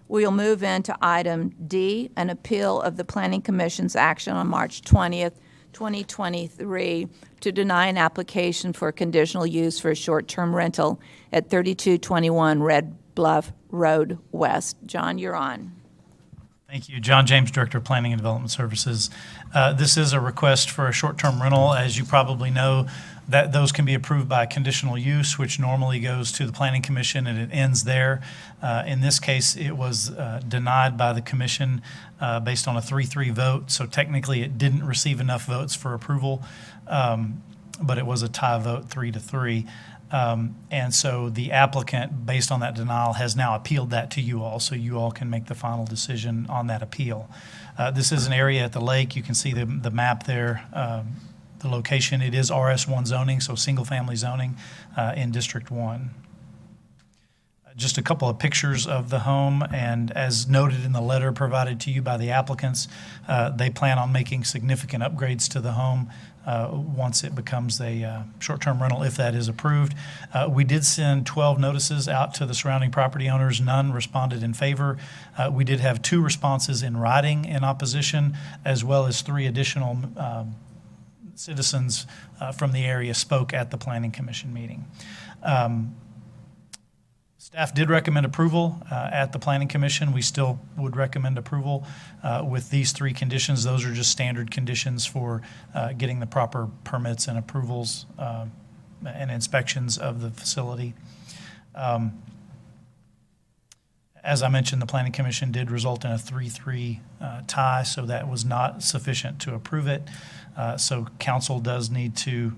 We'll move into item D, an appeal of the Planning Commission's action on March 20th, 2023 to deny an application for conditional use for a short-term rental at 3221 Red Bluff Road West. John, you're on. Thank you. John James, Director of Planning and Development Services. This is a request for a short-term rental. As you probably know, that those can be approved by conditional use, which normally goes to the Planning Commission and it ends there. In this case, it was denied by the Commission based on a 3-3 vote. So technically, it didn't receive enough votes for approval, but it was a tie vote 3-3. And so the applicant, based on that denial, has now appealed that to you all, so you all can make the final decision on that appeal. This is an area at the lake. You can see the map there, the location. It is RS1 zoning, so single-family zoning in District 1. Just a couple of pictures of the home, and as noted in the letter provided to you by the applicants, they plan on making significant upgrades to the home once it becomes a short-term rental, if that is approved. We did send 12 notices out to the surrounding property owners. None responded in favor. We did have 2 responses in writing in opposition, as well as 3 additional citizens from the area spoke at the Planning Commission meeting. Staff did recommend approval at the Planning Commission. We still would recommend approval with these 3 conditions. Those are just standard conditions for getting the proper permits and approvals and inspections of the facility. As I mentioned, the Planning Commission did result in a 3-3 tie, so that was not sufficient to approve it. So council does need to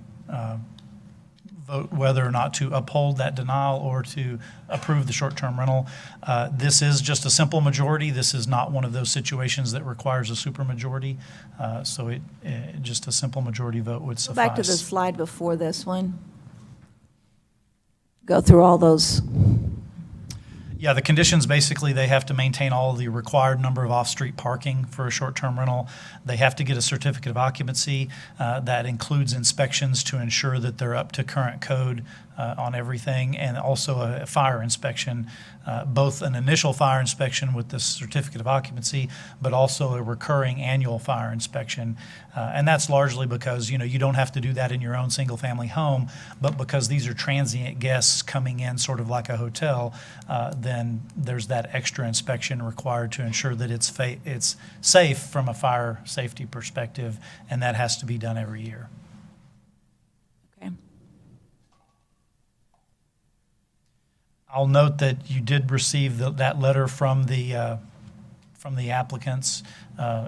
vote whether or not to uphold that denial or to approve the short-term rental. This is just a simple majority. This is not one of those situations that requires a supermajority. So just a simple majority vote would suffice. Go back to the slide before this one. Go through all those. Yeah, the conditions, basically, they have to maintain all the required number of off-street parking for a short-term rental. They have to get a certificate of occupancy that includes inspections to ensure that they're up to current code on everything, and also a fire inspection, both an initial fire inspection with the certificate of occupancy, but also a recurring annual fire inspection. And that's largely because, you don't have to do that in your own single-family home, but because these are transient guests coming in sort of like a hotel, then there's that extra inspection required to ensure that it's safe from a fire safety perspective, and that has to be done every year. Okay. I'll note that you did receive that letter from the applicants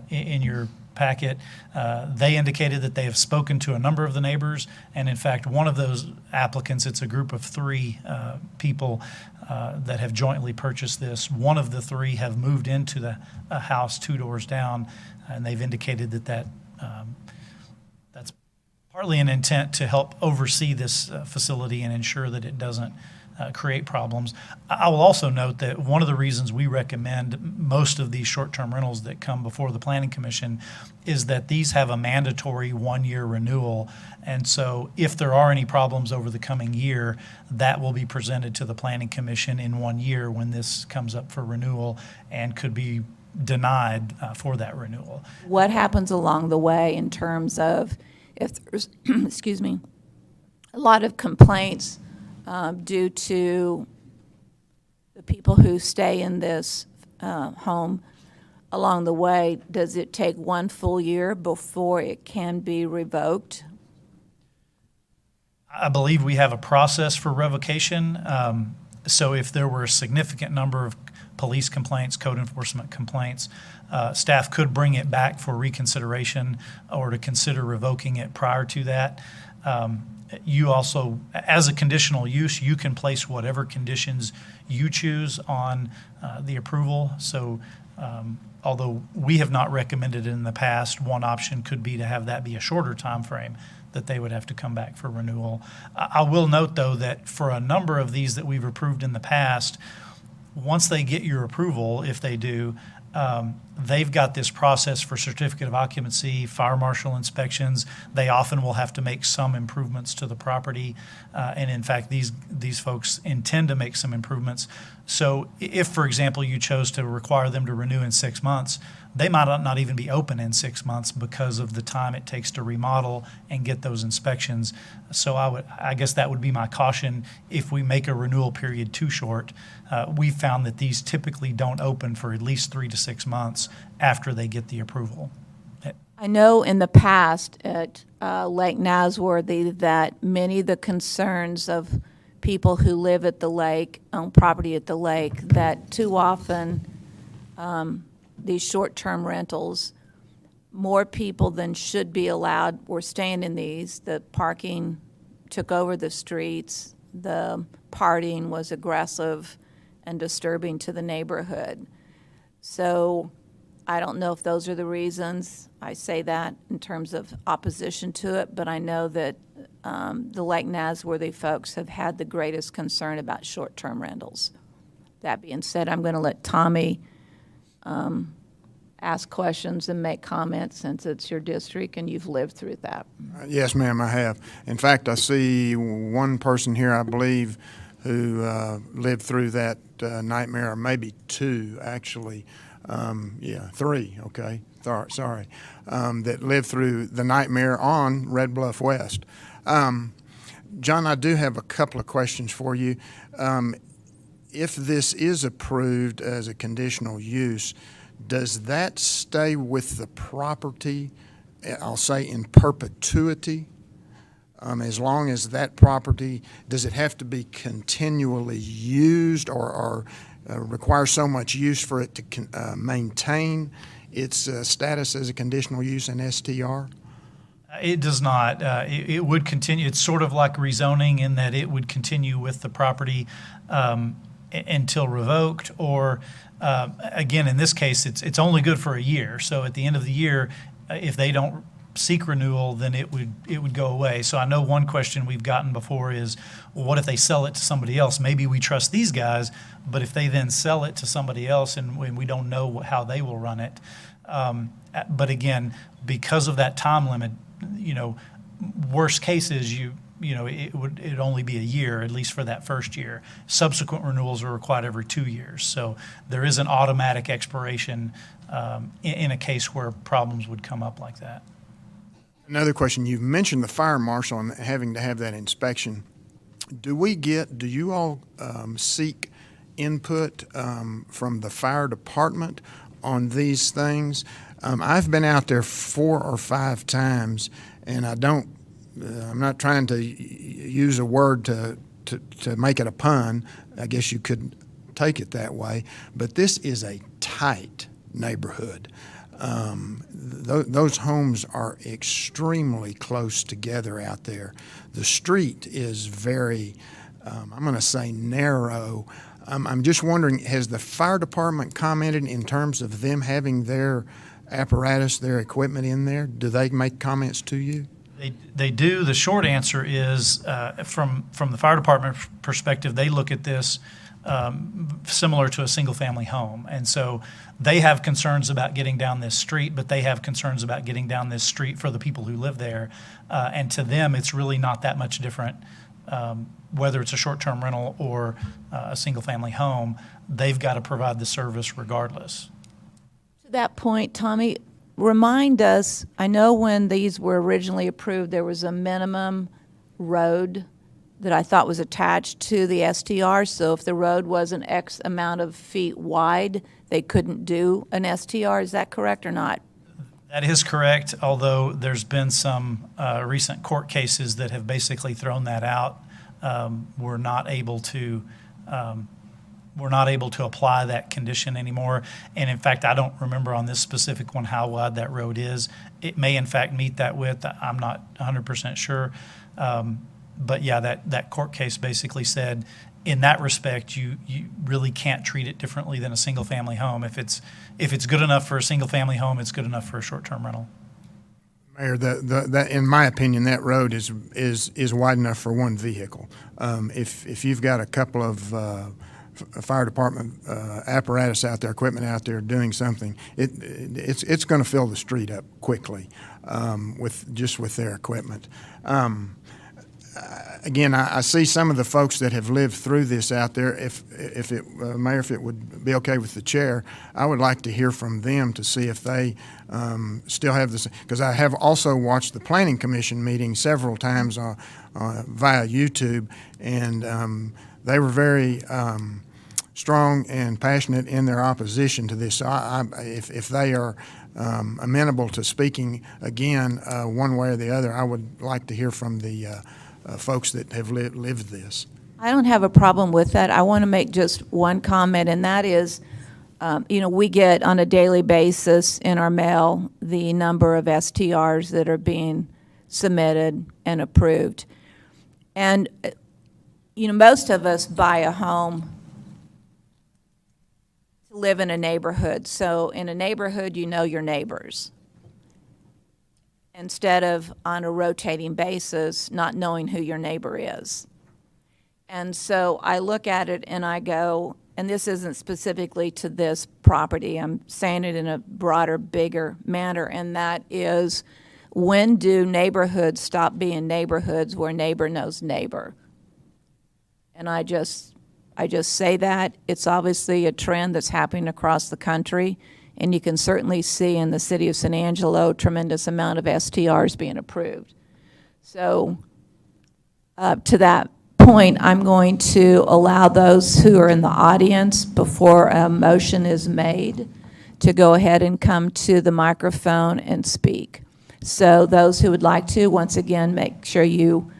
in your packet. They indicated that they have spoken to a number of the neighbors, and in fact, one of those applicants, it's a group of 3 people that have jointly purchased this. One of the 3 have moved into a house 2 doors down, and they've indicated that that's partly an intent to help oversee this facility and ensure that it doesn't create problems. I will also note that one of the reasons we recommend most of these short-term rentals that come before the Planning Commission is that these have a mandatory 1-year renewal. And so if there are any problems over the coming year, that will be presented to the Planning Commission in 1 year when this comes up for renewal and could be denied for that renewal. What happens along the way in terms of if there's, excuse me, a lot of complaints due to the people who stay in this home along the way? Does it take 1 full year before it can be revoked? I believe we have a process for revocation. So if there were a significant number of police complaints, code enforcement complaints, staff could bring it back for reconsideration or to consider revoking it prior to that. You also, as a conditional use, you can place whatever conditions you choose on the approval. So although we have not recommended it in the past, one option could be to have that be a shorter time frame that they would have to come back for renewal. I will note, though, that for a number of these that we've approved in the past, once they get your approval, if they do, they've got this process for certificate of occupancy, fire marshal inspections. They often will have to make some improvements to the property. And in fact, these folks intend to make some improvements. So if, for example, you chose to require them to renew in 6 months, they might not even be open in 6 months because of the time it takes to remodel and get those inspections. So I guess that would be my caution if we make a renewal period too short. We've found that these typically don't open for at least 3 to 6 months after they get the approval. I know in the past at Lake Nasworthy that many of the concerns of people who live at the lake, own property at the lake, that too often these short-term rentals, more people than should be allowed were staying in these. The parking took over the streets. The partying was aggressive and disturbing to the neighborhood. So I don't know if those are the reasons. I say that in terms of opposition to it, but I know that the Lake Nasworthy folks have had the greatest concern about short-term rentals. That being said, I'm going to let Tommy ask questions and make comments since it's your district and you've lived through that. Yes, ma'am, I have. In fact, I see one person here, I believe, who lived through that nightmare, or maybe two, actually. Yeah, three, okay, sorry, that lived through the nightmare on Red Bluff West. John, I do have a couple of questions for you. If this is approved as a conditional use, does that stay with the property, I'll say in perpetuity? As long as that property, does it have to be continually used or require so much use for it to maintain its status as a conditional use in STR? It does not. It would continue. It's sort of like rezoning in that it would continue with the property until revoked, or again, in this case, it's only good for a year. So at the end of the year, if they don't seek renewal, then it would go away. So I know one question we've gotten before is, well, what if they sell it to somebody else? Maybe we trust these guys, but if they then sell it to somebody else and we don't know how they will run it. But again, because of that time limit, worst cases, it'd only be a year, at least for that first year. Subsequent renewals are required every 2 years. So there is an automatic expiration in a case where problems would come up like that. Another question, you've mentioned the fire marshal and having to have that inspection. Do you all seek input from the fire department on these things? I've been out there 4 or 5 times, and I'm not trying to use a word to make it a pun. I guess you could take it that way, but this is a tight neighborhood. Those homes are extremely close together out there. The street is very, I'm going to say narrow. I'm just wondering, has the fire department commented in terms of them having their apparatus, their equipment in there? Do they make comments to you? They do. The short answer is, from the fire department perspective, they look at this similar to a single-family home. And so they have concerns about getting down this street, but they have concerns about getting down this street for the people who live there. And to them, it's really not that much different, whether it's a short-term rental or a single-family home. They've got to provide the service regardless. To that point, Tommy, remind us, I know when these were originally approved, there was a minimum road that I thought was attached to the STR. So if the road wasn't X amount of feet wide, they couldn't do an STR. Is that correct or not? That is correct, although there's been some recent court cases that have basically thrown that out. We're not able to apply that condition anymore. And in fact, I don't remember on this specific one how wide that road is. It may in fact meet that width. I'm not 100% sure. But yeah, that court case basically said, in that respect, you really can't treat it differently than a single-family home. If it's good enough for a single-family home, it's good enough for a short-term rental. Mayor, that in my opinion, that road is wide enough for one vehicle. If you've got a couple of fire department apparatus out there, equipment out there doing something, it's going to fill the street up quickly with their equipment. Again, I see some of the folks that have lived through this out there. Mayor, if it would be okay with the chair, I would like to hear from them to see if they still have this, because I have also watched the Planning Commission meeting several times via YouTube, and they were very strong and passionate in their opposition to this. So if they are amenable to speaking again one way or the other, I would like to hear from the folks that have lived this. I don't have a problem with that. I want to make just one comment, and that is, we get on a daily basis in our mail the number of STRs that are being submitted and approved. And, most of us buy a home to live in a neighborhood. So in a neighborhood, you know your neighbors, instead of on a rotating basis, not knowing who your neighbor is. And so I look at it and I go, and this isn't specifically to this property, I'm saying it in a broader, bigger manner, and that is, when do neighborhoods stop being neighborhoods where neighbor knows neighbor? And I just say that. It's obviously a trend that's happening across the country, and you can certainly see in the city of San Angelo a tremendous amount of STRs being approved. So to that point, I'm going to allow those who are in the audience, before a motion is made, to go ahead and come to the microphone and speak. So those who would like to, once again, make sure you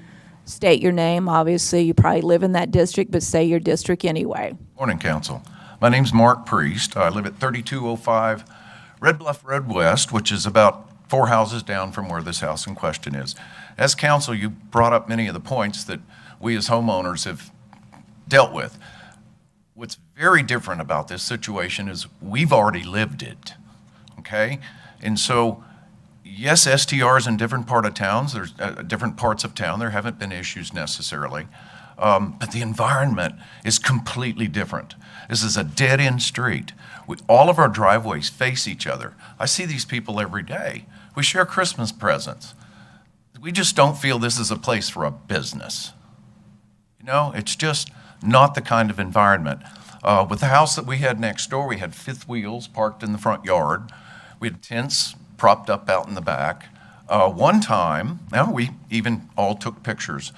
state your name. Obviously, you probably live in that district, but say your district anyway. Morning, Council. My name's Mark Priest. I live at 3205 Red Bluff Road West, which is about 4 houses down from where this house in question is. As council, you brought up many of the points that we as homeowners have dealt with. What's very different about this situation is we've already lived it, okay? And so, yes, STRs in different there's different parts of town, there haven't been issues necessarily, but the environment is completely different. This is a dead-end street. All of our driveways face each other. I see these people every day. We share Christmas presents. We just don't feel this is a place for a business. It's just not the kind of environment. With the house that we had next door, we had fifth wheels parked in the front yard. We had tents propped up out in the back. One time, we even all took pictures.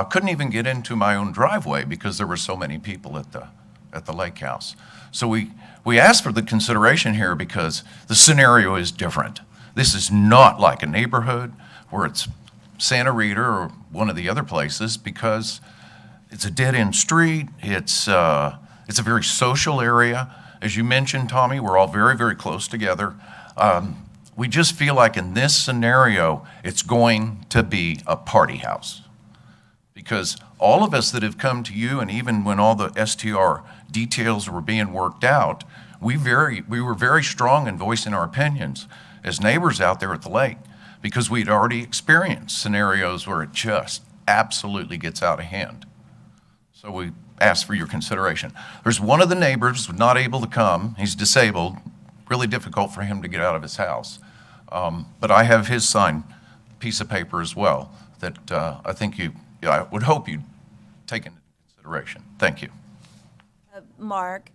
Couldn't even get into my own driveway because there were so many people at the lake house. So we asked for the consideration here because the scenario is different. This is not like a neighborhood where it's Santa Rita or one of the other places, because it's a dead-end street. It's a very social area. As you mentioned, Tommy, we're all very, very close together. We just feel like in this scenario, it's going to be a party house. Because all of us that have come to you, and even when all the STR details were being worked out, we were very strong in voicing our opinions as neighbors out there at the lake, because we'd already experienced scenarios where it just absolutely gets out of hand. So we ask for your consideration. There's one of the neighbors not able to come. He's disabled. Really difficult for him to get out of his house. But I have his signed piece of paper as well that I think I would hope you'd take into consideration. Thank you. Mark,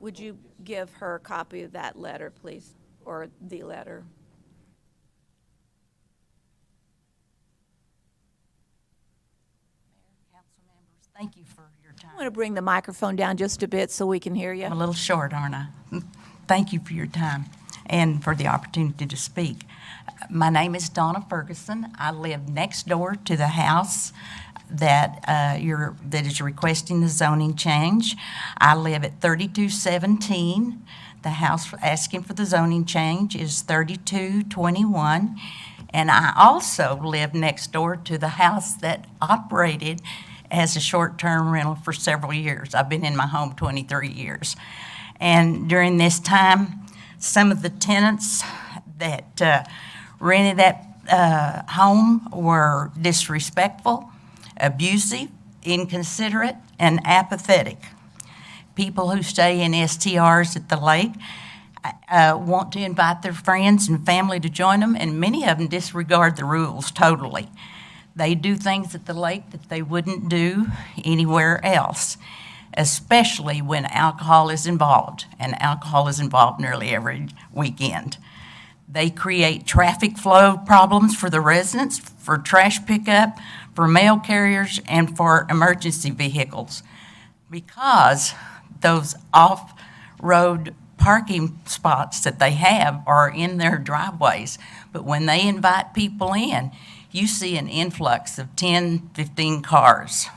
would you give her a copy of that letter, please, or the letter? Council members, thank you for your time. I want to bring the microphone down just a bit so we can hear you. I'm a little short, aren't I? Thank you for your time and for the opportunity to speak. My name is Donna Ferguson. I live next door to the house that is requesting the zoning change. I live at 3217. The house asking for the zoning change is 3221. And I also live next door to the house that operated as a short-term rental for several years. I've been in my home 23 years. And during this time, some of the tenants that rented that home were disrespectful, abusive, inconsiderate, and apathetic. people who stay in STRs at the lake want to invite their friends and family to join them, and many of them disregard the rules totally. They do things at the lake that they wouldn't do anywhere else, especially when alcohol is involved, and alcohol is involved nearly every weekend. They create traffic flow problems for the residents, for trash pickup, for mail carriers, and for emergency vehicles, because those off-road parking spots that they have are in their driveways. But when they invite people in, you see an influx of 10, 15 cars.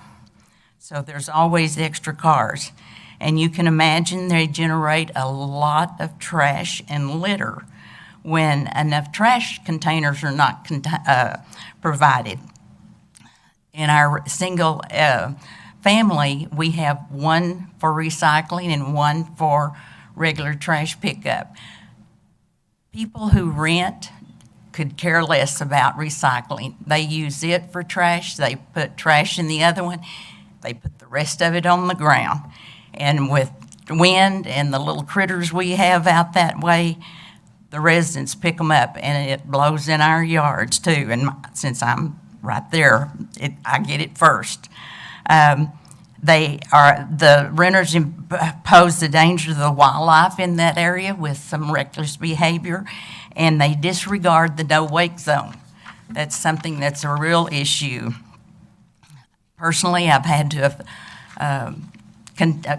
So there's always extra cars. And you can imagine they generate a lot of trash and litter when enough trash containers are not provided. In our single family, we have one for recycling and one for regular trash pickup. People who rent could care less about recycling. They use it for trash. They put trash in the other one. They put the rest of it on the ground. And with wind and the little critters we have out that way, the residents pick them up, and it blows in our yards too. And since I'm right there, I get it first. The renters pose the danger to the wildlife in that area with some reckless behavior, and they disregard the no-wake zone. That's something that's a real issue. Personally, I've had to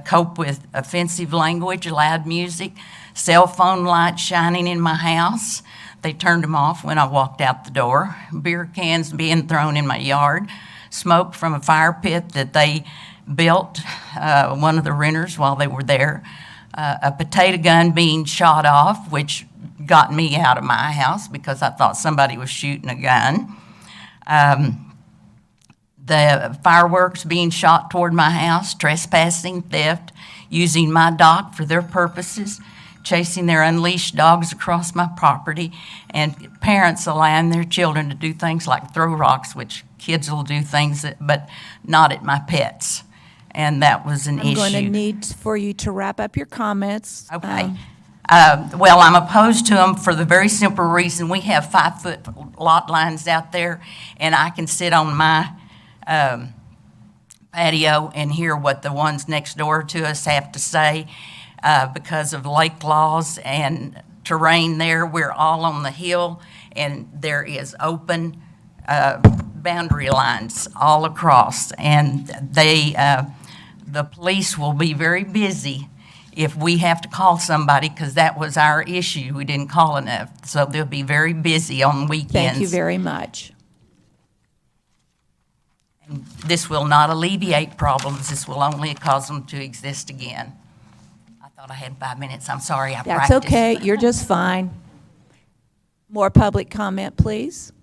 cope with offensive language, loud music, cell phone lights shining in my house. They turned them off when I walked out the door. Beer cans being thrown in my yard. Smoke from a fire pit that they built, one of the renters while they were there. A potato gun being shot off, which got me out of my house because I thought somebody was shooting a gun. The fireworks being shot toward my house, trespassing, theft, using my dock for their purposes, chasing their unleashed dogs across my property, and parents allowing their children to do things like throw rocks, which kids will do things, but not at my pets. And that was an issue. I'm going to need for you to wrap up your comments. Okay. Well, I'm opposed to them for the very simple reason we have 5-foot lot lines out there, and I can sit on my patio and hear what the ones next door to us have to say because of lake laws and terrain there. We're all on the hill, and there is open boundary lines all across, and the police will be very busy if we have to call somebody, because that was our issue. We didn't call enough. So they'll be very busy on weekends. Thank you very much. And this will not alleviate problems. This will only cause them to exist again. I thought I had 5 minutes. I'm sorry, I That's practiced. okay. You're just fine. More public comment, please.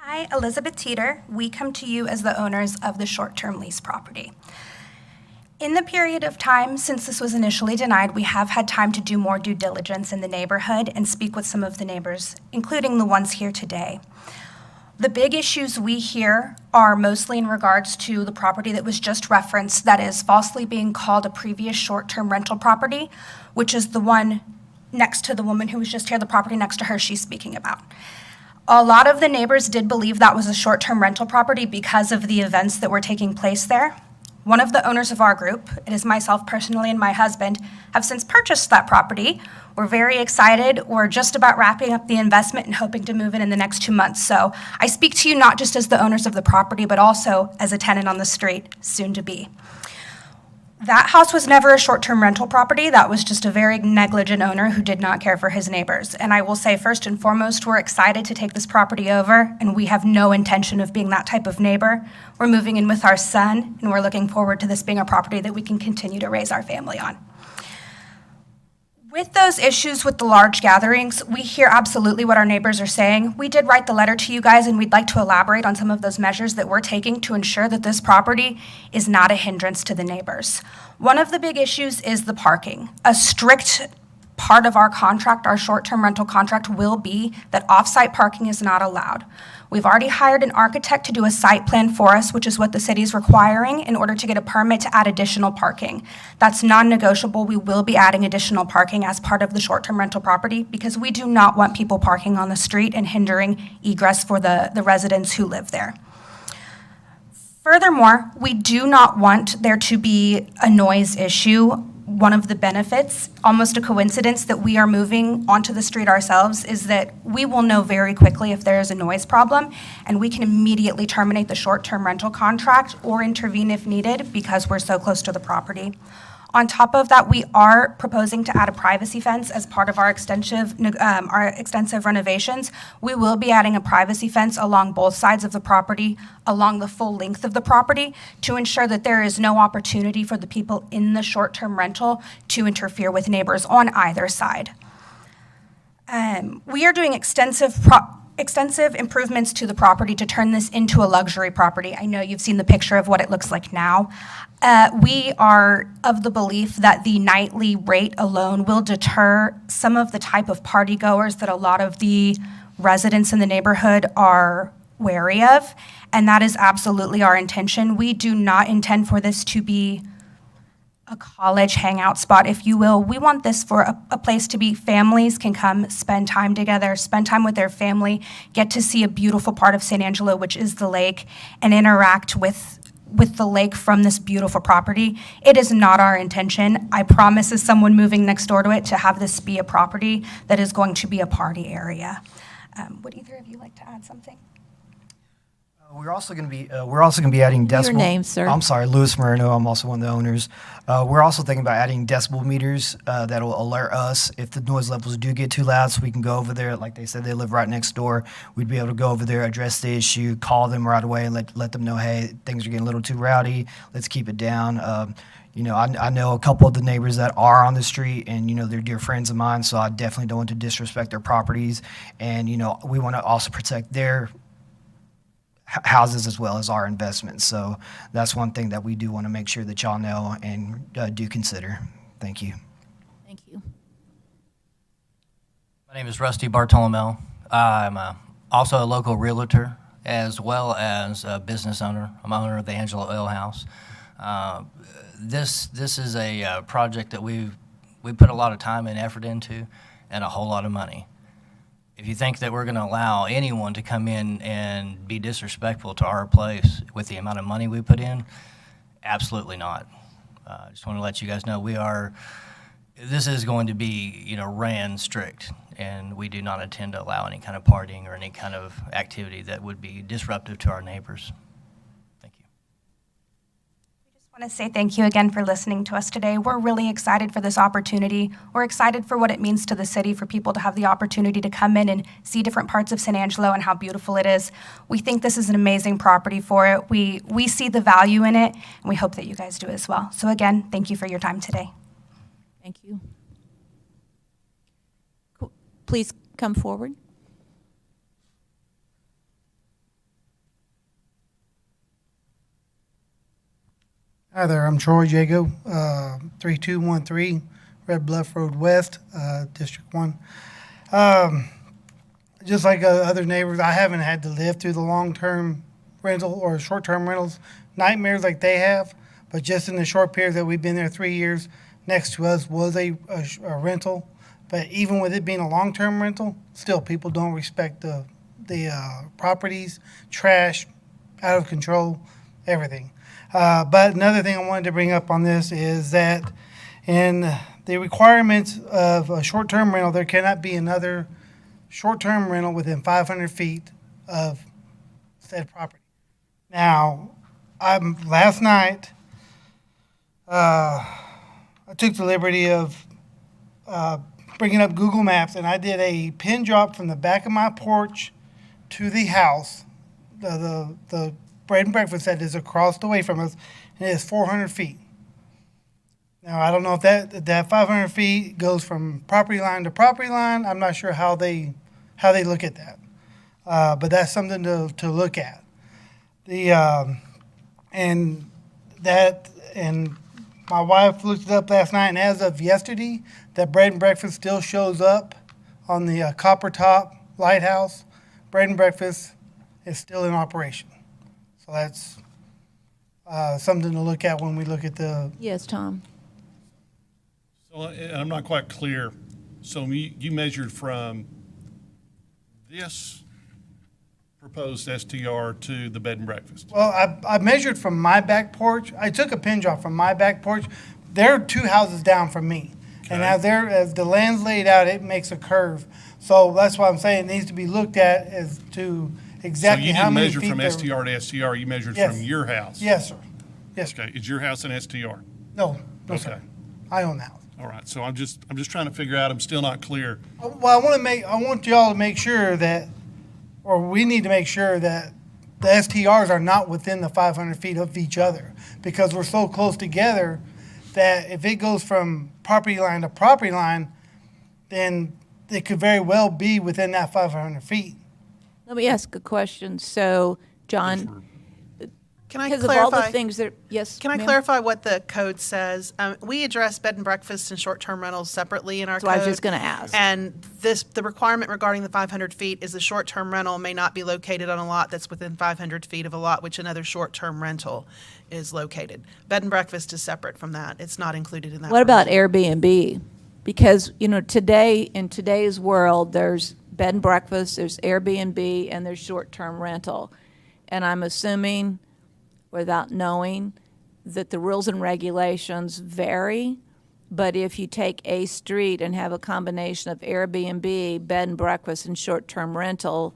Hi, Elizabeth Teeter. We come to you as the owners of the short-term lease property. In the period of time since this was initially denied, we have had time to do more due diligence in the neighborhood and speak with some of the neighbors, including the ones here today. The big issues we hear are mostly in regards to the property that was just referenced that is falsely being called a previous short-term rental property, which is the one next to the woman who was just here, the property next to her she's speaking about. A lot of the neighbors did believe that was a short-term rental property because of the events that were taking place there. One of the owners of our group, it is myself personally and my husband, have since purchased that property. We're very excited. We're just about wrapping up the investment and hoping to move in the next 2 months. So I speak to you not just as the owners of the property, but also as a tenant on the street, soon to be. That house was never a short-term rental property. That was just a very negligent owner who did not care for his neighbors. And I will say, first and foremost, we're excited to take this property over, and we have no intention of being that type of neighbor. We're moving in with our son, and we're looking forward to this being a property that we can continue to raise our family on. With those issues with the large gatherings, we hear absolutely what our neighbors are saying. We did write the letter to you guys, and we'd like to elaborate on some of those measures that we're taking to ensure that this property is not a hindrance to the neighbors. One of the big issues is the parking. A strict part of our contract, our short-term rental contract, will be that off-site parking is not allowed. We've already hired an architect to do a site plan for us, which is what the city is requiring in order to get a permit to add additional parking. That's non-negotiable. We will be adding additional parking as part of the short-term rental property because we do not want people parking on the street and hindering egress for the residents who live there. Furthermore, we do not want there to be a noise issue. One of the benefits, almost a coincidence, that we are moving onto the street ourselves is that we will know very quickly if there is a noise problem, and we can immediately terminate the short-term rental contract or intervene if needed because we're so close to the property. On top of that, we are proposing to add a privacy fence as part of our extensive renovations. We will be adding a privacy fence along both sides of the property, along the full length of the property, to ensure that there is no opportunity for the people in the short-term rental to interfere with neighbors on either side. We are doing extensive improvements to the property to turn this into a luxury property. I know you've seen the picture of what it looks like now. We are of the belief that the nightly rate alone will deter some of the type of party goers that a lot of the residents in the neighborhood are wary of, and that is absolutely our intention. We do not intend for this to be a college hangout spot, if you will. We want this for a place to be families can come spend time together, spend time with their family, get to see a beautiful part of San Angelo, which is the lake, and interact with the lake from this beautiful property. It is not our intention, I promise, as someone moving next door to it, to have this be a property that is going to be a party area. Would either of you like to add something? We're also going to be adding decibel. Your name, sir? I'm sorry, Louis Moreno. I'm also one of the owners. We're also thinking about adding decibel meters that will alert us if the noise levels do get too loud, so we can go over there. Like they said, they live right next door. We'd be able to go over there, address the issue, call them right away, and let them know, hey, things are getting a little too rowdy. Let's keep it down. I know a couple of the neighbors that are on the street, and they're dear friends of mine. So I definitely don't want to disrespect their properties, and we want to also protect their houses as well as our investments. So that's one thing that we do want to make sure that y'all know and do consider. Thank you. Thank you. My name is Rusty Bartolomeo. I'm also a local realtor as well as a business owner. I'm owner of the Angelo Ale House. This is a project that we put a lot of time and effort into and a whole lot of money. If you think that we're going to allow anyone to come in and be disrespectful to our place with the amount of money we put in, absolutely not. I just want to let you guys know this is going to be, ran strict, and we do not intend to allow any kind of partying or any kind of activity that would be disruptive to our neighbors. Thank you. I want to say thank you again for listening to us today. We're really excited for this opportunity. We're excited for what it means to the city for people to have the opportunity to come in and see different parts of San Angelo and how beautiful it is. We think this is an amazing property for it. We see the value in it, and we hope that you guys do as well. So again, thank you for your time today. Thank you. Please come forward. Hi there, I'm Troy Jago, 3213 Red Bluff Road West, District 1. Just like other neighbors, I haven't had to live through the long-term rental or short-term rentals nightmares like they have, but just in the short period that we've been there, 3 years, next to us was a rental. But even with it being a long-term rental, still people don't respect the properties, trash, out of control, everything. But another thing I wanted to bring up on this is that in the requirements of a short-term rental, there cannot be another short-term rental within 500 feet of said property. Now, last night, I took the liberty of bringing up Google Maps, and I did a pin drop from the back of my porch to the house, the bread and breakfast that is across the way from us, and it is 400 feet. Now, I don't know if that 500 feet goes from property line to property line. I'm not sure how they look at that, but that's something to look at. And My wife looked it up last night, and as of yesterday, that bread and breakfast still shows up on the Copper Top Lighthouse. Bread and breakfast is still in operation. So that's something to look at when we look at the. Yes, Tom? So, and I'm not quite clear. So you measured from this proposed STR to the bed and breakfast? Well, I measured from my back porch. I took a pin drop from my back porch. They're 2 houses down from me. And as the land's laid out, it makes a curve. So that's why I'm saying it needs to be looked at as to exactly how many feet. So you didn't measure from STR to STR, you measured Yes. from your house? Yes, sir. Yes, sir. Okay, is your house an STR? No, no, Okay. sir. I own the house. All right, so I'm just trying to figure out, I'm still not clear. Well, I want y'all to make sure that, or we need to make sure that the STRs are not within the 500 feet of each other, because we're so close together that if it goes from property line to property line, then it could very well be within that 500 feet. Let me ask a question. So, John, Can I because of all the clarify? things that, yes, Can I ma'am? clarify what the code says? We address bed and breakfasts and short-term rentals separately in our So code. I was just gonna ask. And the requirement regarding the 500 feet is the short-term rental may not be located on a lot that's within 500 feet of a lot which another short-term rental is located. Bed and breakfast is separate from that. It's not included in that. What about provision. Airbnb? Because, today, in today's world, there's bed and breakfast, there's Airbnb, and there's short-term rental. And I'm assuming, without knowing, that the rules and regulations vary. But if you take a street and have a combination of Airbnb, bed and breakfast, and short-term rental,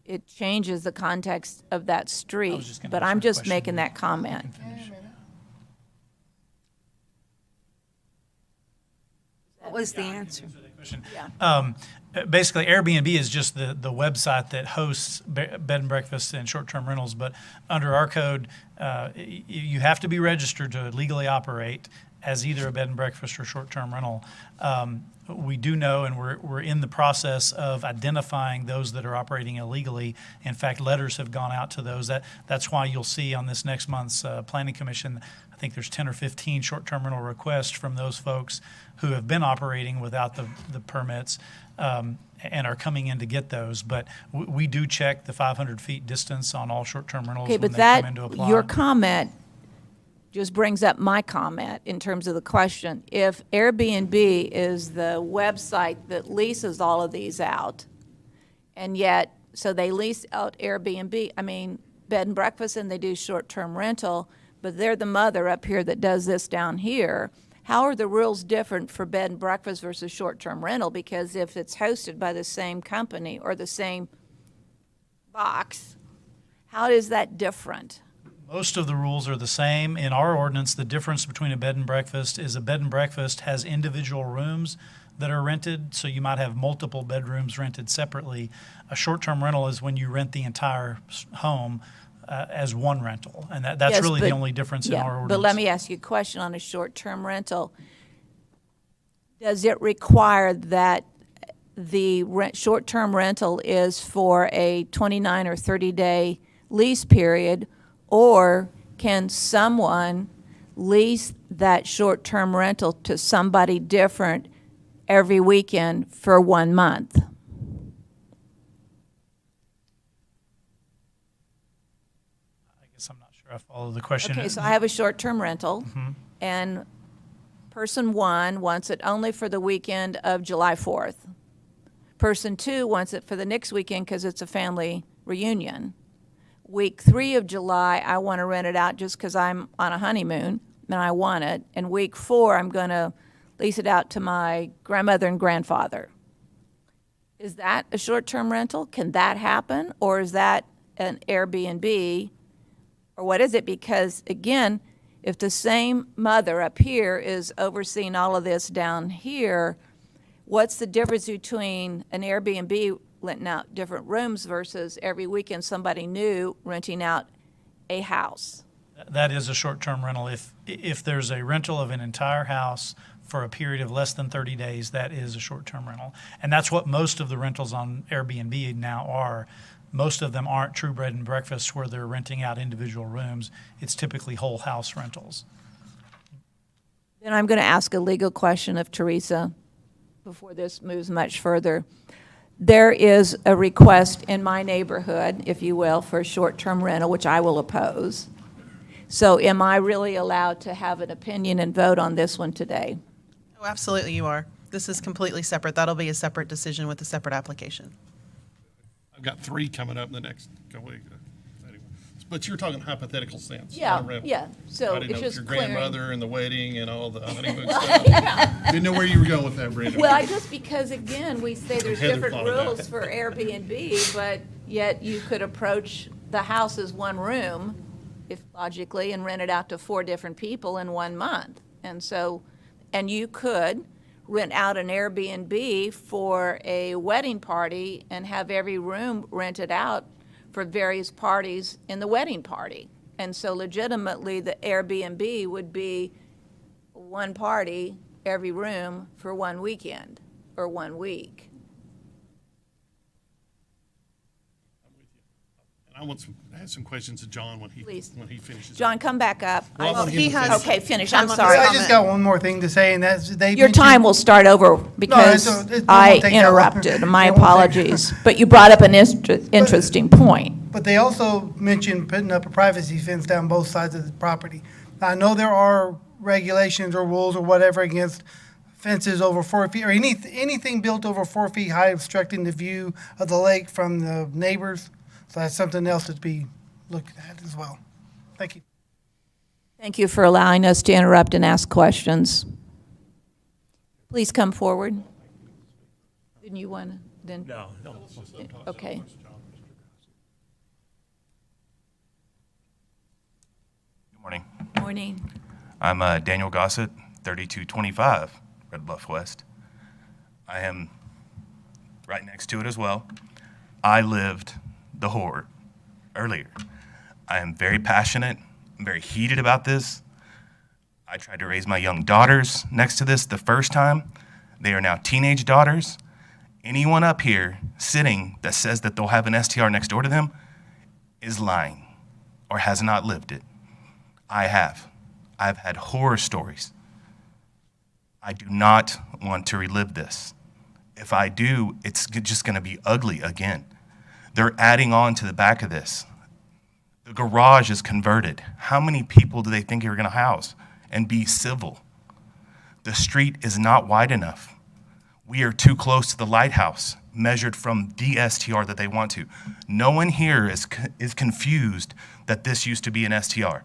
it changes the context of that street. just gonna But answer I'm the just question. making that comment. What was the answer? Basically, Airbnb is just the website that hosts bed and breakfast and short-term rentals. But under our code, you have to be registered to legally operate as either a bed and breakfast or short-term rental. We do know, and we're in the process of identifying those that are operating illegally. In fact, letters have gone out to those. That's why you'll see on this next month's Planning Commission, I think there's 10 or 15 short-term rental requests from those folks who have been operating without the permits and are coming in to get those. But we do check the 500 feet distance on all short-term rentals Okay, when but they come in to apply. your comment just brings up my comment in terms of the question. If Airbnb is the website that leases all of these out, and yet, so they lease out Airbnb, bed and breakfast, and they do short-term rental, but they're the mother up here that does this down here. How are the rules different for bed and breakfast versus short-term rental? Because if it's hosted by the same company or the same box, how is that different? Most of the rules are the same. In our ordinance, the difference between a bed and breakfast is a bed and breakfast has individual rooms that are rented, so you might have multiple bedrooms rented separately. A short-term rental is when you rent the entire home as one rental, and that's Yes, really the but- only difference in Yeah, our ordinance. but let me ask you a question on a short-term rental. Does it require that the short-term rental is for a 29 or 30-day lease period, or can someone lease that short-term rental to somebody different every weekend for 1 month? I guess I'm not sure I follow the question. Okay, so I have a short-term rental, and person one wants it only for the weekend of July 4th. Person two wants it for the next weekend because it's a family reunion. Week 3 of July, I want to rent it out just because I'm on a honeymoon and I want it. And week 4, I'm going to lease it out to my grandmother and grandfather. Is that a short-term rental? Can that happen? Or is that an Airbnb? Or what is it? Because, again, if the same mother up here is overseeing all of this down here, what's the difference between an Airbnb renting out different rooms versus every weekend somebody new renting out a house? That is a short-term rental. If there's a rental of an entire house for a period of less than 30 days, that is a short-term rental. And that's what most of the rentals on Airbnb now are. Most of them aren't true bed and breakfasts where they're renting out individual rooms. It's typically whole house rentals. Then I'm going to ask a legal question of Teresa before this moves much further. There is a request in my neighborhood, if you will, for a short-term rental, which I will oppose. So am I really allowed to have an opinion and vote on this one today? Oh, absolutely you are. This is completely separate. That'll be a separate decision with a separate application. I've got 3 coming up in the next couple weeks. Anyway. But you're talking hypothetical sense. Yeah, not a rental. yeah. So I didn't it's know if just your clearing. grandmother and the wedding and all the honeymoon stuff. Didn't know where you were going with that, Brandon. Well, just because, again, we say there's Heather different thought of that. rules for Airbnb, but yet you could approach the house as one room, if logically, and rent it out to 4 different people in 1 month. And so, and you could rent out an Airbnb for a wedding party and have every room rented out for various parties in the wedding party. And so legitimately, the Airbnb would be one party, every room for 1 weekend or 1 week. And I have some questions of John when he Please. finishes. John, come back up. Well, I want him he to has- finish. Okay, finish, John I'm wants to sorry. I just got one more thing to say, and that's they. Your mentioned- time will start over because it I won't take that long. interrupted. My It won't take- apologies. But you brought up an interesting point. But they also mentioned putting up a privacy fence down both sides of the property. Now, I know there are regulations or rules or whatever against fences over 4 feet or anything built over 4 feet high obstructing the view of the lake from the neighbors. So that's something else to be looked at as well. Thank you. Thank you for allowing us to interrupt and ask questions. Please come forward. Didn't you want to, then? No. Okay. Good morning. Morning. I'm Daniel Gossett, 3225 Red Bluff West. I am right next to it as well. I lived the horror earlier. I am very passionate. I'm very heated about this. I tried to raise my young daughters next to this the first time. They are now teenage daughters. Anyone up here sitting that says that they'll have an STR next door to them is lying or has not lived it. I have. I've had horror stories. I do not want to relive this. If I do, it's just going to be ugly again. They're adding on to the back of this. The garage is converted. How many people do they think you're going to house and be civil? The street is not wide enough. We are too close to the lighthouse, measured from the STR that they want to. No one here is confused that this used to be an STR.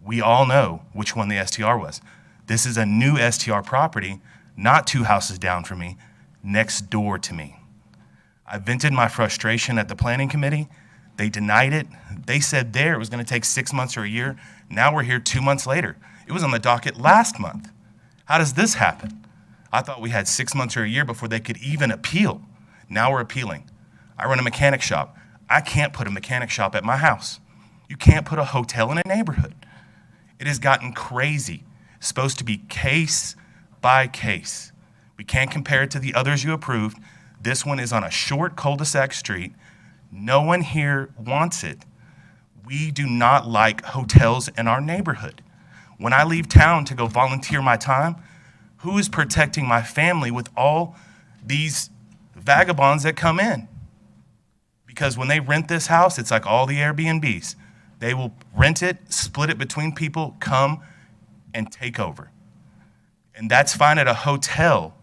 We all know which one the STR was. This is a new STR property, not 2 houses down from me, next door to me. I vented my frustration at the planning committee. They denied it. They said it was going to take 6 months or a year. Now we're here 2 months later. It was on the docket last month. How does this happen? I thought we had 6 months or a year before they could even appeal. Now we're appealing. I run a mechanic shop. I can't put a mechanic shop at my house. You can't put a hotel in a neighborhood. It has gotten crazy. It's supposed to be case by case. We can't compare it to the others you approved. This one is on a short cul-de-sac street. No one here wants it. We do not like hotels in our neighborhood. When I leave town to go volunteer my time, who is protecting my family with all these vagabonds that come in? Because when they rent this house, it's like all the Airbnbs. They will rent it, split it between people, come and take over. And that's fine at a hotel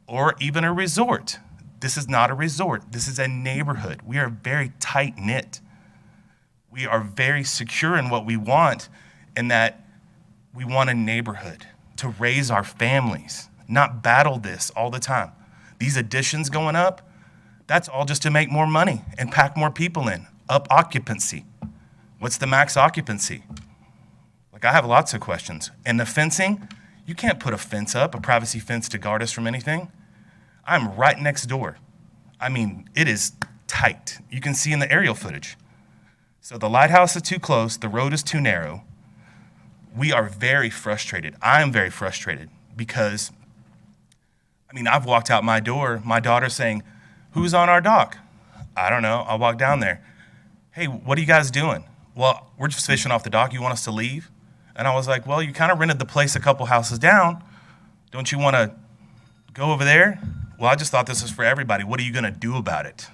or even a resort. This is not a resort. This is a neighborhood. We are very tight-knit. We are very secure in what we want, in that we want a neighborhood to raise our families, not battle this all the time. These additions going up, that's all just to make more money and pack more people in, up occupancy. What's the max occupancy? Like, I have lots of questions. And the fencing, you can't put a fence up, a privacy fence to guard us from anything. I'm right next door. I mean, it is tight. You can see in the aerial footage. So the lighthouse is too close, the road is too narrow. We are very frustrated. I am very frustrated because, I've walked out my door, my daughter's saying, "Who's on our dock?" I don't know. I'll walk down there. "Hey, what are you guys doing?" "Well, we're just fishing off the dock. You want us to leave?" And I was like, well, you kind of rented the place a couple houses down. Don't you want to go over there? Well, I just thought this was for everybody. What are you going to do about it?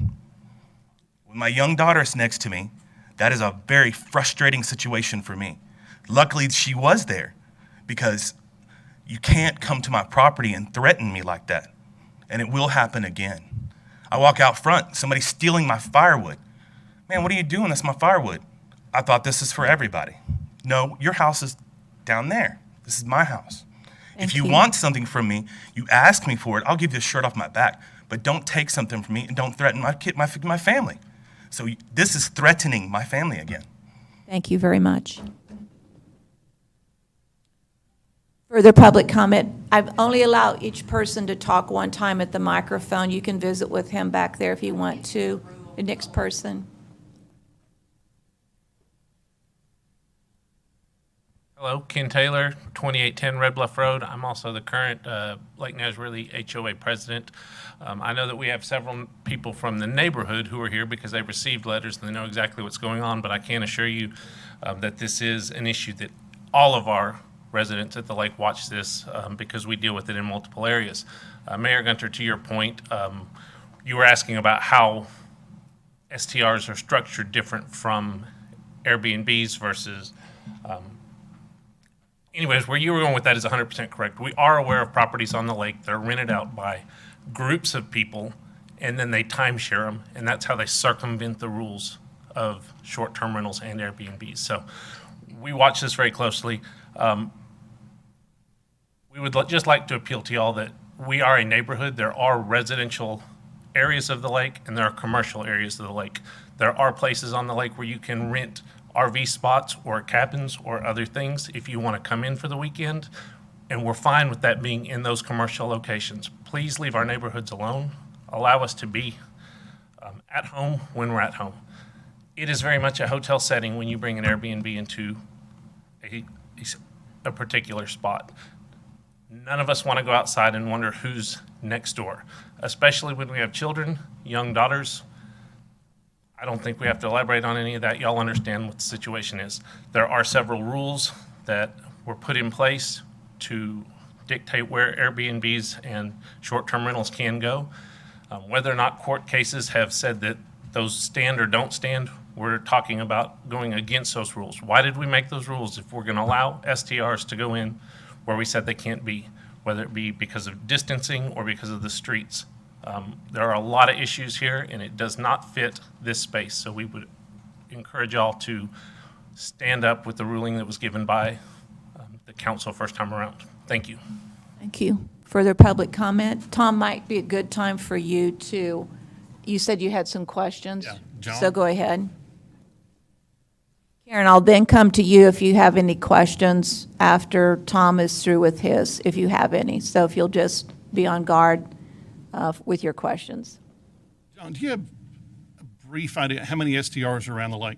With my young daughter's next to me, that is a very frustrating situation for me. Luckily, she was there, because you can't come to my property and threaten me like that. And it will happen again. I walk out front, somebody's stealing my firewood. Man, what are you doing? That's my firewood. I thought this is for everybody. No, your house is down there. This is my house. If you want something from me, you ask me for it. I'll give you a shirt off my back. But don't take something from me and don't threaten my kid, my family. So this is threatening my family again. Thank you very much. Further public comment? I've only allowed each person to talk one time at the microphone. You can visit with him back there if you want to. The next person. Hello, Ken Taylor, 2810 Red Bluff Road. I'm also the current Lake Nasworthy HOA president. I know that we have several people from the neighborhood who are here because they received letters and they know exactly what's going on, but I can assure you that this is an issue that all of our residents at the lake watch this because we deal with it in multiple areas. Mayor Gunter, to your point, you were asking about how STRs are structured different from Airbnbs versus anyways, where you were going with that is 100% correct. We are aware of properties on the lake that are rented out by groups of people, and then they timeshare them, and that's how they circumvent the rules of short-term rentals and Airbnbs. So we watch this very closely. We would just like to appeal to y'all that we are a neighborhood. There are residential areas of the lake, and there are commercial areas of the lake. There are places on the lake where you can rent RV spots or cabins or other things if you want to come in for the weekend, and we're fine with that being in those commercial locations. Please leave our neighborhoods alone. Allow us to be at home when we're at home. It is very much a hotel setting when you bring an Airbnb into a particular spot. None of us want to go outside and wonder who's next door, especially when we have children, young daughters. I don't think we have to elaborate on any of that. Y'all understand what the situation is. There are several rules that were put in place to dictate where Airbnbs and short-term rentals can go. Whether or not court cases have said that those stand or don't stand, we're talking about going against those rules. Why did we make those rules if we're going to allow STRs to go in where we said they can't be, whether it be because of distancing or because of the streets? There are a lot of issues here, and it does not fit this space. So we would encourage y'all to stand up with the ruling that was given by the council first time around. Thank you. Thank you. Further public comment? Tom, might be a good time for you to, you said you had some questions? Yeah, John? So go ahead. Karen, I'll then come to you if you have any questions after Tom is through with his, if you have any. So if you'll just be on guard with your questions. John, do you have a brief idea how many STRs are around the lake?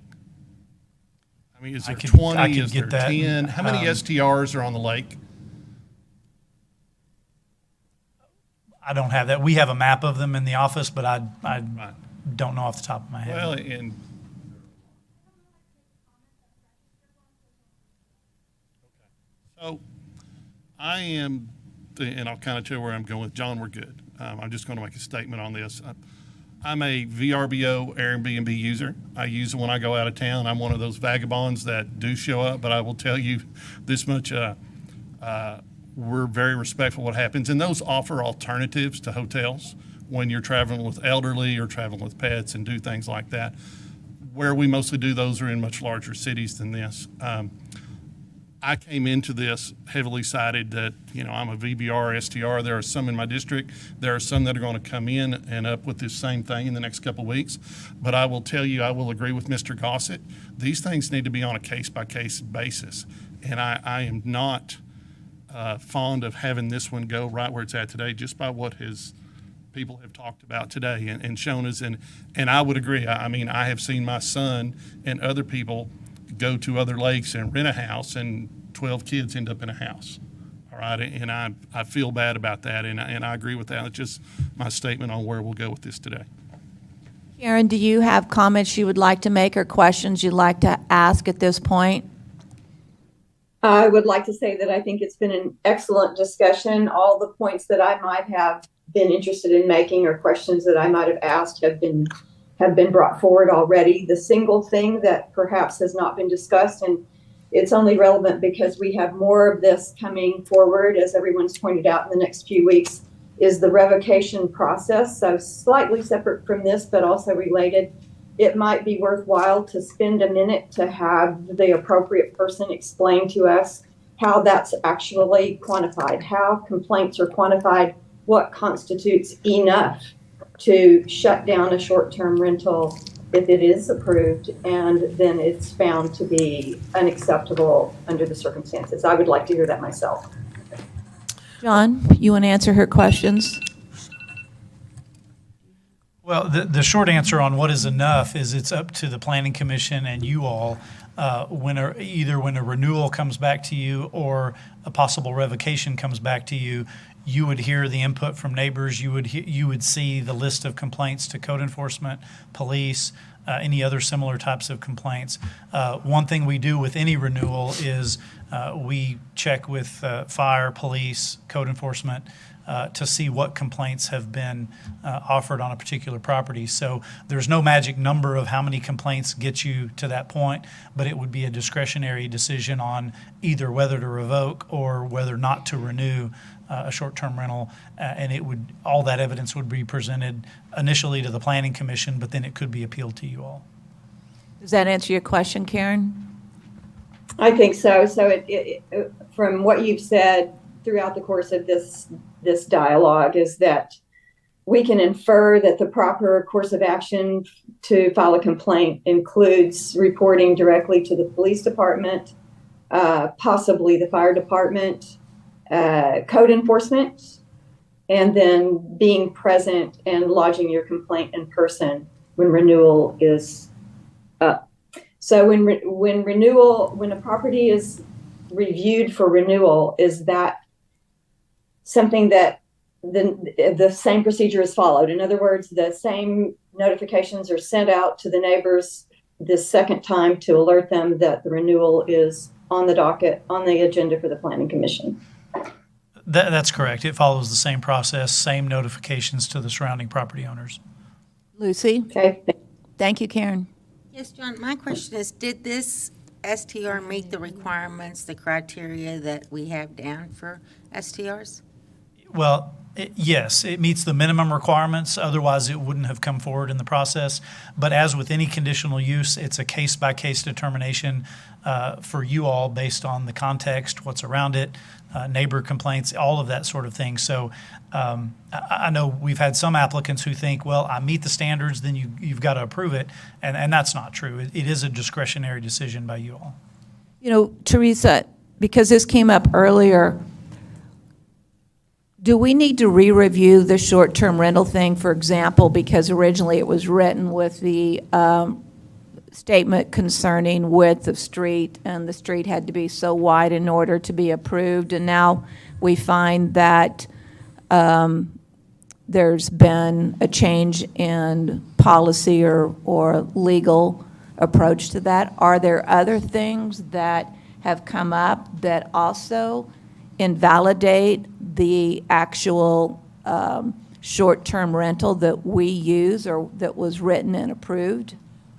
I mean, is there 20? I could Is there get that. 10? How many STRs are on the lake? I don't have that. We have a map of them in the office, but I Right. don't know off the top of my head. Well, and so I am, and I'll kind of tell where I'm going with John. We're good. I'm just going to make a statement on this. I'm a VRBO Airbnb user. I use it when I go out of town. I'm one of those vagabonds that do show up, but I will tell you this much. We're very respectful of what happens, and those offer alternatives to hotels when you're traveling with elderly or traveling with pets and do things like that. Where we mostly do those are in much larger cities than this. I came into this heavily sided that, you know, I'm a VBR, STR. There are some in my district. There are some that are going to come in and up with this same thing in the next couple of weeks. But I will tell you, I will agree with Mr. Gossett. These things need to be on a case-by-case basis. And I am not fond of having this one go right where it's at today, just by what his people have talked about today and shown us. And I would agree. I mean, I have seen my son and other people go to other lakes and rent a house, and 12 kids end up in a house. All right, and I feel bad about that, and I agree with that. It's just my statement on where we'll go with this today. Karen, do you have comments you would like to make or questions you'd like to ask at this point? I would like to say that I think it's been an excellent discussion. All the points that I might have been interested in making or questions that I might have asked have been brought forward already. The single thing that perhaps has not been discussed, and it's only relevant because we have more of this coming forward, as everyone's pointed out, in the next few weeks, is the revocation process. So slightly separate from this, but also related. It might be worthwhile to spend a minute to have the appropriate person explain to us how that's actually quantified, how complaints are quantified, what constitutes enough to shut down a short-term rental if it is approved and then it's found to be unacceptable under the circumstances. I would like to hear that myself. John, you want to answer her questions? Well, the short answer on what is enough is it's up to the Planning Commission and you all either when a renewal comes back to you or a possible revocation comes back to you. You would hear the input from neighbors. You would see the list of complaints to code enforcement, police, any other similar types of complaints. One thing we do with any renewal is we check with fire, police, code enforcement to see what complaints have been offered on a particular property. So there's no magic number of how many complaints get you to that point, but it would be a discretionary decision on either whether to revoke or whether not to renew a short-term rental, and all that evidence would be presented initially to the Planning Commission, but then it could be appealed to you all. Does that answer your question, Karen? I think so. So from what you've said throughout the course of this dialogue is that we can infer that the proper course of action to file a complaint includes reporting directly to the police department, possibly the fire department, code enforcement, and then being present and lodging your complaint in person when renewal is up. So when a property is reviewed for renewal, is that something that the same procedure is followed? In other words, the same notifications are sent out to the neighbors this second time to alert them that the renewal is on the docket, on the agenda for the Planning Commission. That's correct. It follows the same process, same notifications to the surrounding property owners. Lucy? Okay. Thank you, Karen. Yes, John, my question is, did this STR meet the requirements, the criteria that we have down for STRs? Well, yes, it meets the minimum requirements. Otherwise, it wouldn't have come forward in the process. But as with any conditional use, it's a case-by-case determination for you all based on the context, what's around it, neighbor complaints, all of that sort of thing. So I know we've had some applicants who think, well, I meet the standards, then you've got to approve it. And that's not true. It is a discretionary decision by you all. You know, Teresa, because this came up earlier, do we need to re-review the short-term rental thing, for example, because originally it was written with the statement concerning width of street, and the street had to be so wide in order to be approved, and now we find that there's been a change in policy or legal approach to that? Are there other things that have come up that also invalidate the actual short-term rental that we use or that was written and approved?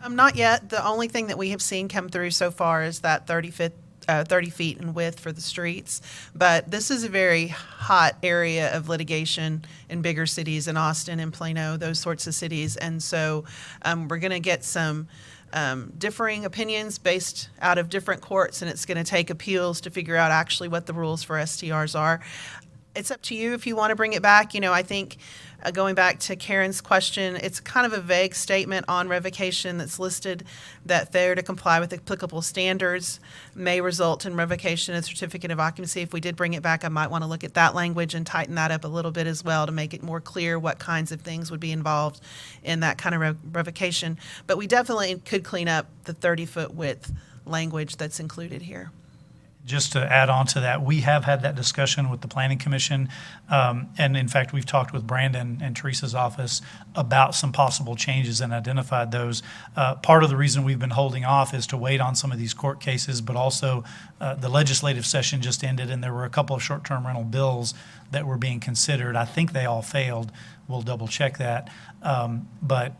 Not yet. The only thing that we have seen come through so far is that 30 feet in width for the streets. But this is a very hot area of litigation in bigger cities, in Austin and Plano, those sorts of cities. And so we're going to get some differing opinions based out of different courts, and it's going to take appeals to figure out actually what the rules for STRs are. It's up to you if you want to bring it back. You know, I think going back to Karen's question, it's kind of a vague statement on revocation that's listed that failure to comply with applicable standards may result in revocation of certificate of occupancy. If we did bring it back, I might want to look at that language and tighten that up a little bit as well to make it more clear what kinds of things would be involved in that kind of revocation. But we definitely could clean up the 30-foot width language that's included here. Just to add on to that, we have had that discussion with the Planning Commission. And in fact, we've talked with Brandon and Teresa's office about some possible changes and identified those. Part of the reason we've been holding off is to wait on some of these court cases, but also the legislative session just ended and there were a couple of short-term rental bills that were being considered. I think they all failed. We'll double check that. But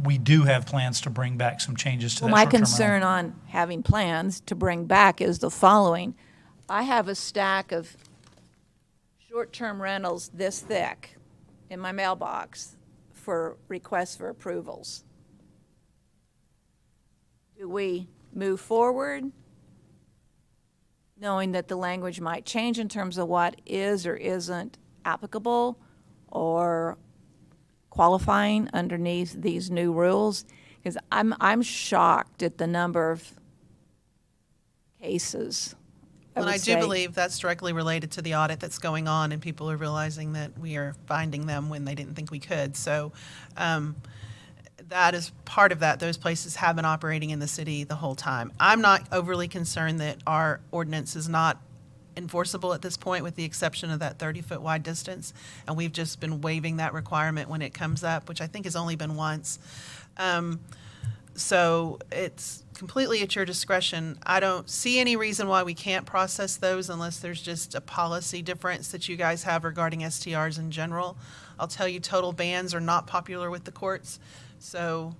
we do have plans to bring back some changes to Well, that my short-term concern rental. on having plans to bring back is the following. I have a stack of short-term rentals this thick in my mailbox for requests for approvals. Do we move forward, knowing that the language might change in terms of what is or isn't applicable or qualifying underneath these new rules? Because I'm shocked at the number of cases. And I would do say. believe that's directly related to the audit that's going on, and people are realizing that we are finding them when they didn't think we could. So that is part of that. Those places have been operating in the city the whole time. I'm not overly concerned that our ordinance is not enforceable at this point, with the exception of that 30-foot wide distance. And we've just been waiving that requirement when it comes up, which I think has only been once. So it's completely at your discretion. I don't see any reason why we can't process those unless there's just a policy difference that you guys have regarding STRs in general. I'll tell you, total bans are not popular with the courts. So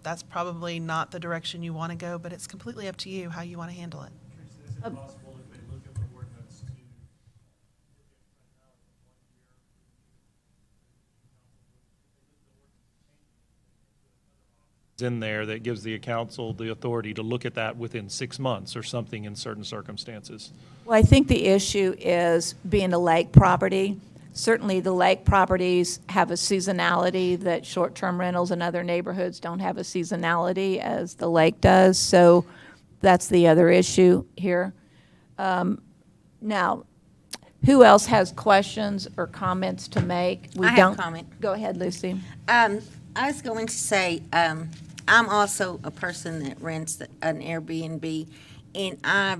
that's probably not the direction you want to go, but it's completely up to you how you want to handle it. Is it possible if they look at the ordinance to in there that gives the council the authority to look at that within 6 months or something in certain circumstances? Well, I think the issue is being a lake property. Certainly, the lake properties have a seasonality that short-term rentals in other neighborhoods don't have a seasonality as the lake does. So that's the other issue here. Now, who else has questions or comments to make? I have a comment. Go ahead, Lucy. I was going to say, I'm also a person that rents an Airbnb, and I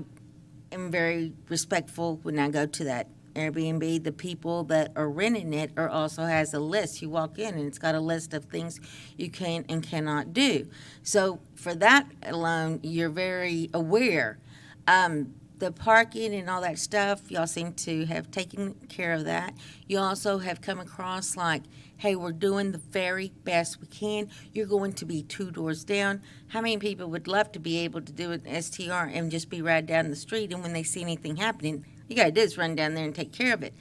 am very respectful when I go to that Airbnb. The people that are renting it are also has a list. You walk in, and it's got a list of things you can and cannot do. So for that alone, you're very aware. The parking and all that stuff, y'all seem to have taken care of that. You also have come across like, hey, we're doing the very best we can. You're going to be 2 doors down. How many people would love to be able to do an STR and just be right down the street, and when they see anything happening, you got to do is run down there and take care of it.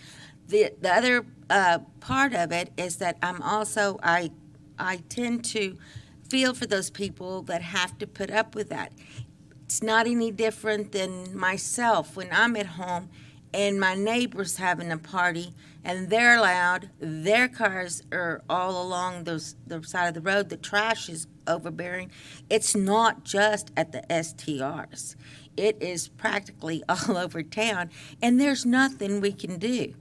The other part of it is that I tend to feel for those people that have to put up with that. It's not any different than myself when I'm at home and my neighbor's having a party and they're loud, their cars are all along the side of the road, the trash is overbearing. It's not just at the STRs. It is practically all over town, and there's nothing we can do.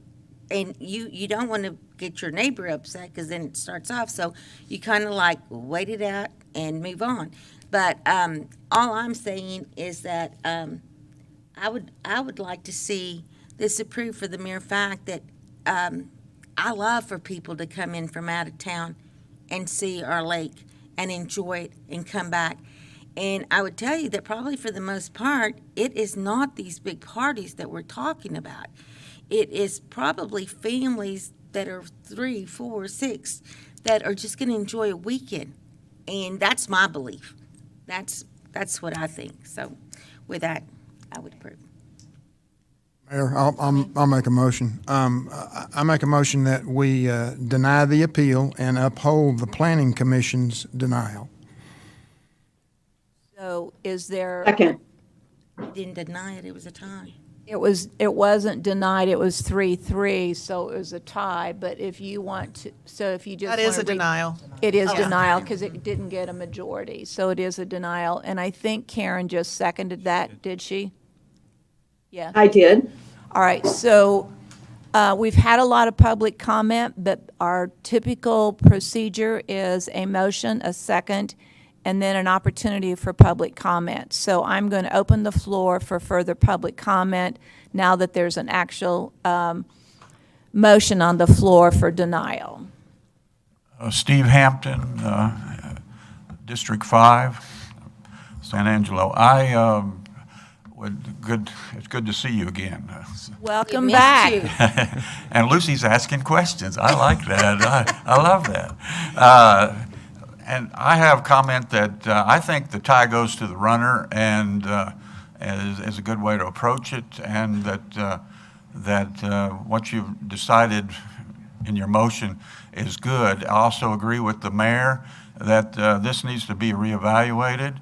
And you don't want to get your neighbor upset because then it starts off. So you kind of like wait it out and move on. But all I'm saying is that I would like to see this approved for the mere fact that I love for people to come in from out of town and see our lake and enjoy it and come back. And I would tell you that probably for the most part, it is not these big parties that we're talking about. It is probably families that are 3, 4, 6 that are just going to enjoy a weekend. And that's my belief. That's what I think. So with that, I would approve. Mayor, I'll make a motion. I make a motion that we deny the appeal and uphold the Planning Commission's denial. So is there? Second. You didn't deny it, it was a tie. It wasn't denied, it was 3-3, so it was a tie, but if you want to, so if you just That is wanna a denial. It is Yeah. denial, because it didn't get a majority, so it is a denial, and I think Karen just seconded that, did she? Yeah. I did. All right, so we've had a lot of public comment, but our typical procedure is a motion, a second, and then an opportunity for public comment. So I'm going to open the floor for further public comment now that there's an actual motion on the floor for denial. Steve Hampton, District 5, San Angelo. It's good to see you again. Welcome We missed back. you. And Lucy's asking questions. I like that. I love that. And I have comment that I think the tie goes to the runner, and is a good way to approach it, and that what you've decided in your motion is good. I also agree with the mayor that this needs to be reevaluated.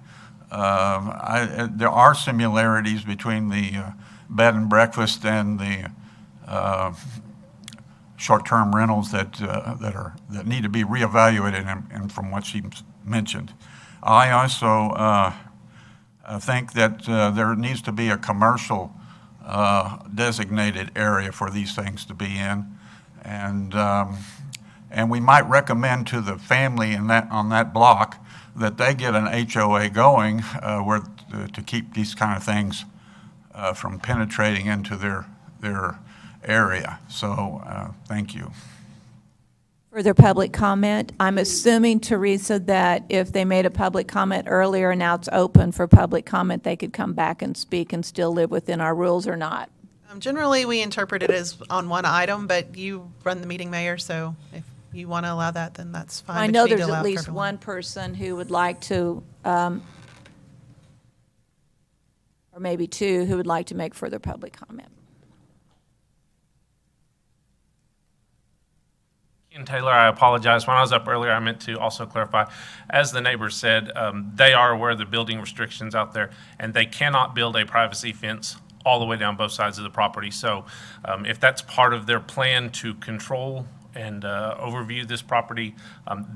There are similarities between the bed and breakfast and the short-term rentals that need to be reevaluated, and from what she mentioned. I also think that there needs to be a commercial designated area for these things to be in, and we might recommend to the family on that block that they get an HOA going to keep these kind of things from penetrating into their area. So thank you. Further public comment? I'm assuming, Teresa, that if they made a public comment earlier and now it's open for public comment, they could come back and speak and still live within our rules or not? Generally, we interpret it as on one item, but you run the meeting, Mayor, so if you want to allow that, then that's fine. I but know you need to there's allow at for least everyone. one person who would like to, or maybe two, who would like to make further public comment. Ken Taylor, I apologize. When I was up earlier, I meant to also clarify. As the neighbors said, they are aware of the building restrictions out there, and they cannot build a privacy fence all the way down both sides of the property. So if that's part of their plan to control and overview this property,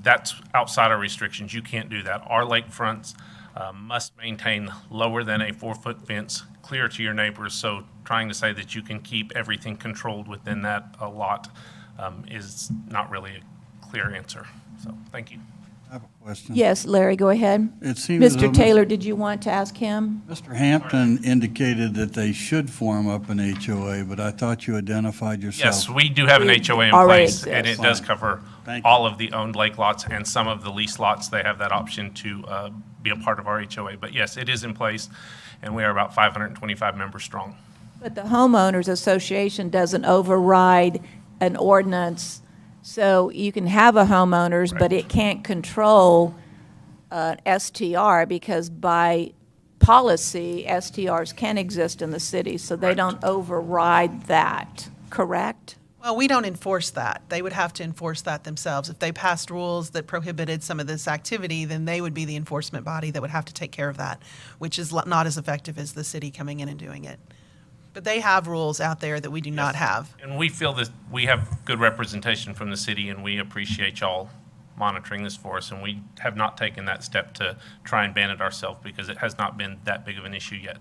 that's outside our restrictions. You can't do that. Our lakefronts must maintain lower than a 4-foot fence, clear to your neighbors. So trying to say that you can keep everything controlled within that lot is not really a clear answer. So thank you. I have a question. Yes, Larry, go ahead. It seems as though Mr. Taylor, did you want to ask him? Mr. Hampton indicated that they should form up an HOA, but I thought you identified yourself. Yes, we do have an We HOA in already place, and it exist. does Fine. cover Thank you. all of the owned lake lots and some of the lease lots. They have that option to be a part of our HOA. But yes, it is in place, and we are about 525 members strong. But the homeowners association doesn't override an ordinance, so you can have a homeowners, but it can't control STR, because by policy, STRs can exist in the city, so they don't override that, correct? Well, we don't enforce that. They would have to enforce that themselves. If they passed rules that prohibited some of this activity, then they would be the enforcement body that would have to take care of that, which is not as effective as the city coming in and doing it. But they have rules out there that we do not have. And we feel that we have good representation from the city, and we appreciate y'all monitoring this for us. And we have not taken that step to try and ban it ourselves because it has not been that big of an issue yet.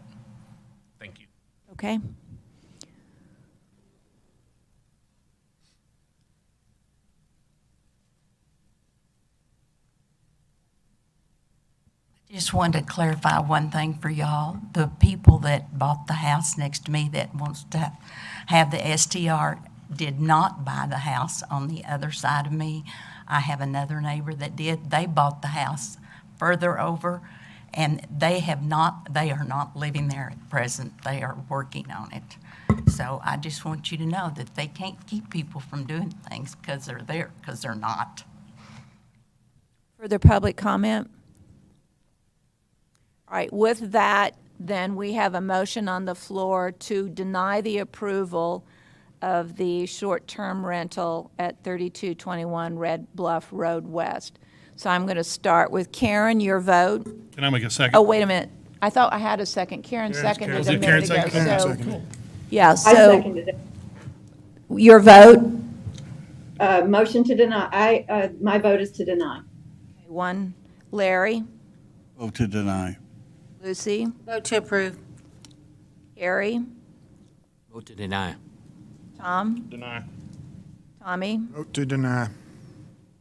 Thank you. Okay. Just wanted to clarify one thing for y'all. The people that bought the house next to me that wants to have the STR did not buy the house on the other side of me. I have another neighbor that did. They bought the house further over, and they are not living there at present. They are working on it. So I just want you to know that they can't keep people from doing things because they're there, because they're not. Further public comment? All right, with that, then we have a motion on the floor to deny the approval of the short-term rental at 3221 Red Bluff Road West. So I'm going to start with Karen, your vote. Can I make a second? Oh, wait a minute. I thought I had a second. Karen seconded Was a it Karen minute ago. seconded? So- Seconded. Yeah, I so seconded it. your vote? Motion to deny, my vote is to deny. One. Larry? Vote to deny. Lucy? Vote to approve. Harry? Vote to deny. Tom? Deny. Tommy? Vote to deny.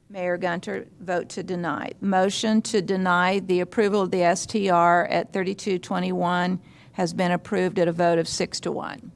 Mayor Gunter, vote to deny. Motion to deny the approval of the STR at 3221 has been approved at a vote of 6 to 1.